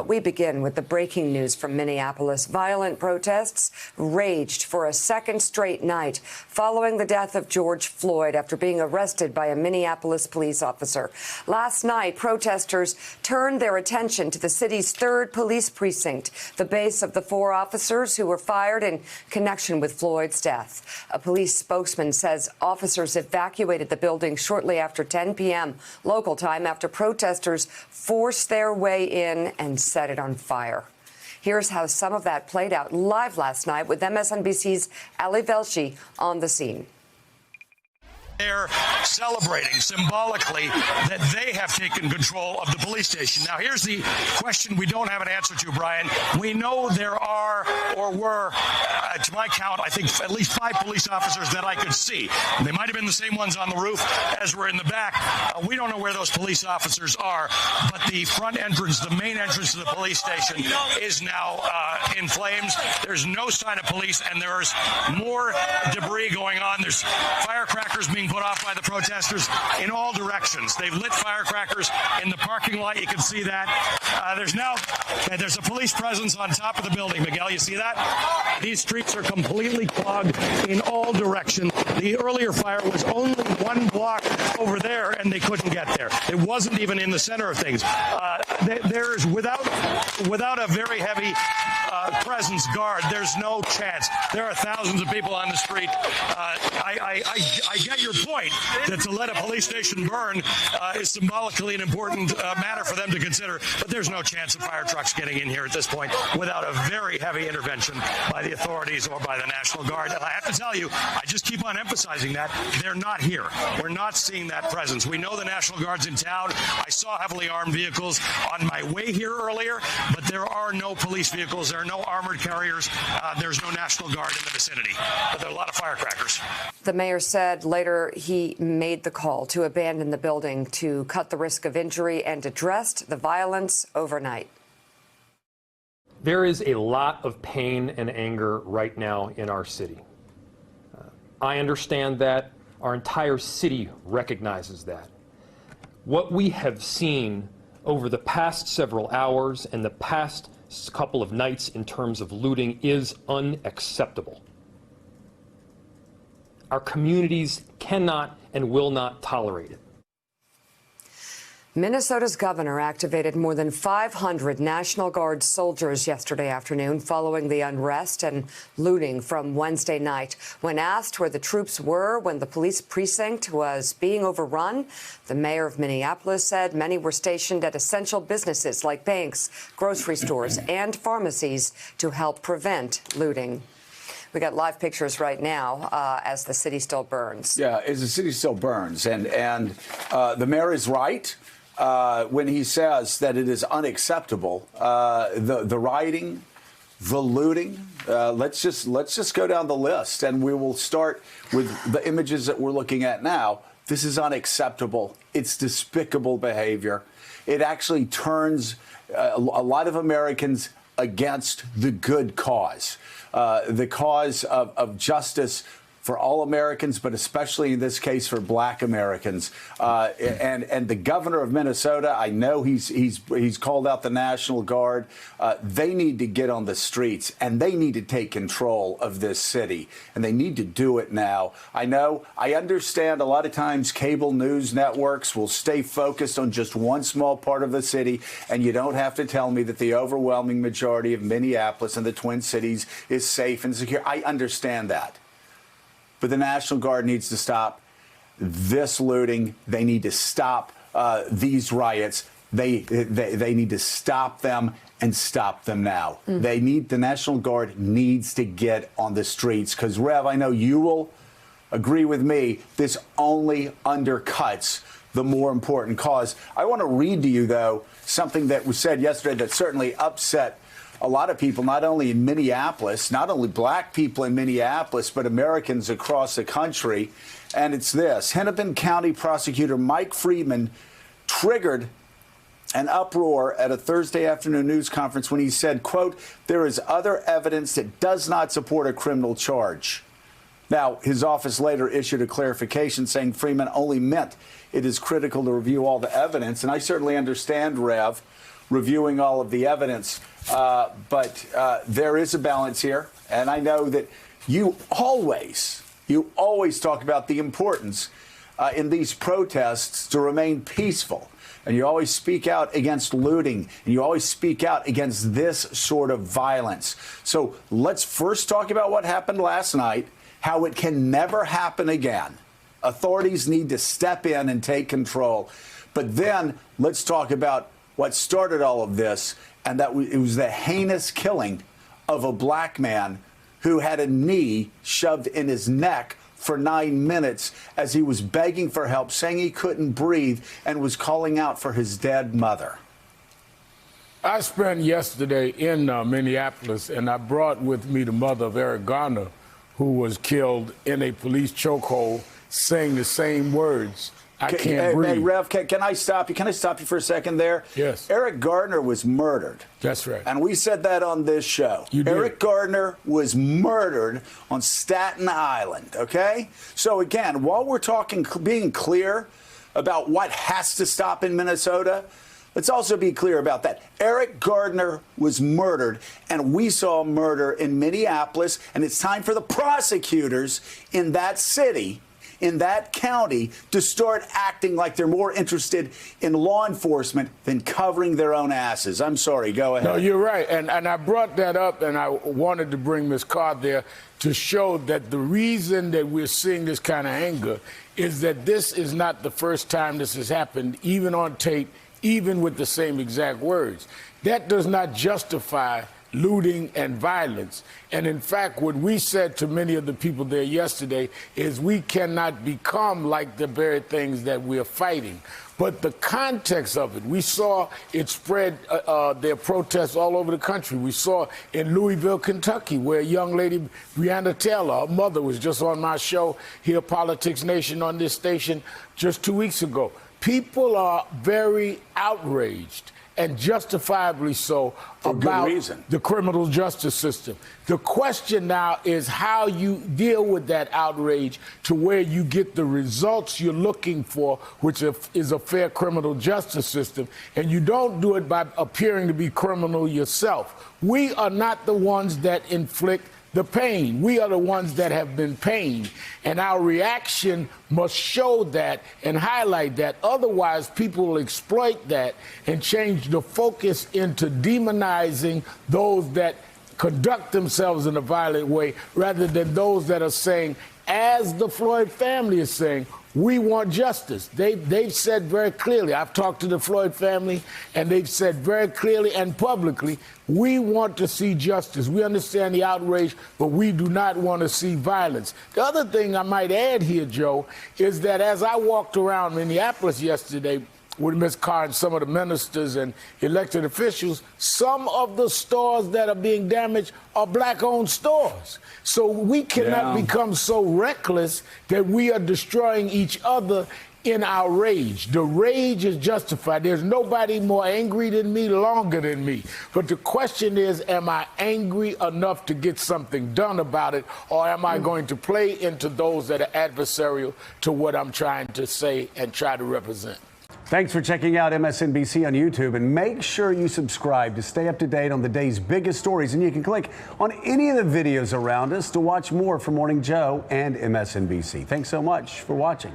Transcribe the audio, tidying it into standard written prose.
But we begin with the breaking news from Minneapolis. Violent protests raged for a second straight night following the death of George Floyd after being arrested by a Minneapolis police officer. Last night, protesters turned their attention to the city's third police precinct, the base of the 4 officers who were fired in connection with Floyd's death. A police spokesman says officers evacuated the building shortly after 10 p.m. local time after protesters forced their way in and set it on fire. Here's how some of that played out live last night with MSNBC's Ali Velshi on the scene. They're celebrating symbolically that they have taken control of the police station. Now, here's the question we don't have an answer to, Brian. We know there are or were, to my count, I think at least 5 police officers that I could see. They might have been the same ones on the roof as were in the back. We don't know where those police officers are, but the front entrance, the main entrance to the police station is now in flames. There's no sign of police, and there's more debris going on. There's firecrackers being put off by the protesters in all directions. They've lit firecrackers in the parking lot. You can see that. There's a police presence on top of the building. Miguel, you see that? These streets are completely clogged in all directions. The earlier fire was only 1 block over there, and they couldn't get there. It wasn't even in the center of things. There's without a very heavy presence guard, there's no chance. There are thousands of people on the street. I get your point that to let a police station burn is symbolically an important matter for them to consider, but there's no chance of fire trucks getting in here at this point without a very heavy intervention by the authorities or by the National Guard. And I have to tell you, I just keep on emphasizing that they're not here. We're not seeing that presence. We know the National Guard's in town. I saw heavily armed vehicles on my way here earlier, but there are no police vehicles. There are no armored carriers. There's no National Guard in the vicinity. But there are a lot of firecrackers. The mayor said later he made the call to abandon the building to cut the risk of injury and addressed the violence overnight. There is a lot of pain and anger right now in our city. I understand that. Our entire city recognizes that. What we have seen over the past several hours and the past couple of nights in terms of looting is unacceptable. Our communities cannot and will not tolerate it. Minnesota's governor activated more than 500 National Guard soldiers yesterday afternoon following the unrest and looting from Wednesday night. When asked where the troops were when the police precinct was being overrun, the mayor of Minneapolis said many were stationed at essential businesses like banks, grocery stores, and pharmacies to help prevent looting. We got live pictures right now as the city still burns. Yeah, as the city still burns. And the mayor is right when he says that it is unacceptable. The rioting, the looting. Let's just go down the list, and we will start with the images that we're looking at now. This is unacceptable. It's despicable behavior. It actually turns a lot of Americans against the good cause. The cause of justice for all Americans, but especially in this case for Black Americans. And the governor of Minnesota, I know he's called out the National Guard. They need to get on the streets, and they need to take control of this city, and they need to do it now. I understand a lot of times cable news networks will stay focused on just one small part of the city, and you don't have to tell me that the overwhelming majority of Minneapolis and the Twin Cities is safe and secure. I understand that. But the National Guard needs to stop this looting. They need to stop these riots. They need to stop them and stop them now. The National Guard needs to get on the streets because, Rev, I know you will agree with me, this only undercuts the more important cause. I want to read to you, though, something that was said yesterday that certainly upset a lot of people, not only in Minneapolis, not only Black people in Minneapolis, but Americans across the country. And it's this. Hennepin County Prosecutor Mike Friedman triggered an uproar at a Thursday afternoon news conference when he said, quote, "There is other evidence that does not support a criminal charge." Now, his office later issued a clarification saying Freeman only meant it is critical to review all the evidence. And I certainly understand, Rev, reviewing all of the evidence. But there is a balance here. And I know that you always talk about the importance in these protests to remain peaceful. And you always speak out against looting, and you always speak out against this sort of violence. So let's first talk about what happened last night, how it can never happen again. Authorities need to step in and take control. But then let's talk about what started all of this, and that it was the heinous killing of a black man who had a knee shoved in his neck for 9 minutes as he was begging for help, saying he couldn't breathe, and was calling out for his dead mother. I spent yesterday in Minneapolis, and I brought with me the mother of Eric Garner, who was killed in a police chokehold, saying the same words. I can't breathe. Hey, Rev, can I stop you? Can I stop you for a second there? Yes. Eric Garner was murdered. That's right. And we said that on this show. You did. Eric Garner was murdered on Staten Island, okay? So again, while we're talking, being clear about what has to stop in Minnesota, let's also be clear about that. Eric Garner was murdered, and we saw murder in Minneapolis, and it's time for the prosecutors in that city, in that county, to start acting like they're more interested in law enforcement than covering their own asses. I'm sorry, go ahead. No, you're right. And I brought that up, and I wanted to bring Ms. Carr there to show that the reason that we're seeing this kind of anger is that this is not the first time this has happened, even on tape, even with the same exact words. That does not justify looting and violence. And in fact, what we said to many of the people there yesterday is we cannot become like the very things that we're fighting. But the context of it, we saw it spread their protests all over the country. We saw in Louisville, Kentucky, where a young lady, Breonna Taylor, her mother, was just on my show here, Politics Nation, on this station just 2 weeks ago. People are very outraged, and justifiably so, about the criminal justice system. The question now is how you deal with that outrage to where you get the results you're looking for, which is a fair criminal justice system, and you don't do it by appearing to be criminal yourself. We are not the ones that inflict the pain. We are the ones that have been pained, and our reaction must show that and highlight that. Otherwise, people will exploit that and change the focus into demonizing those that conduct themselves in a violent way, rather than those that are saying, as the Floyd family is saying, we want justice. They've said very clearly, I've talked to the Floyd family, and they've said very clearly and publicly, we want to see justice. We understand the outrage, but we do not want to see violence. The other thing I might add here, Joe, is that as I walked around Minneapolis yesterday with Ms. Carr and some of the ministers and elected officials, some of the stores that are being damaged are black-owned stores. So we cannot become so reckless that we are destroying each other in our rage. The rage is justified. There's nobody more angry than me, longer than me. But the question is, am I angry enough to get something done about it, or am I going to play into those that are adversarial to what I'm trying to say and try to represent? Thanks for checking out MSNBC on YouTube, and make sure you subscribe to stay up to date on the day's biggest stories. And you can click on any of the videos around us to watch more from Morning Joe and MSNBC. Thanks so much for watching.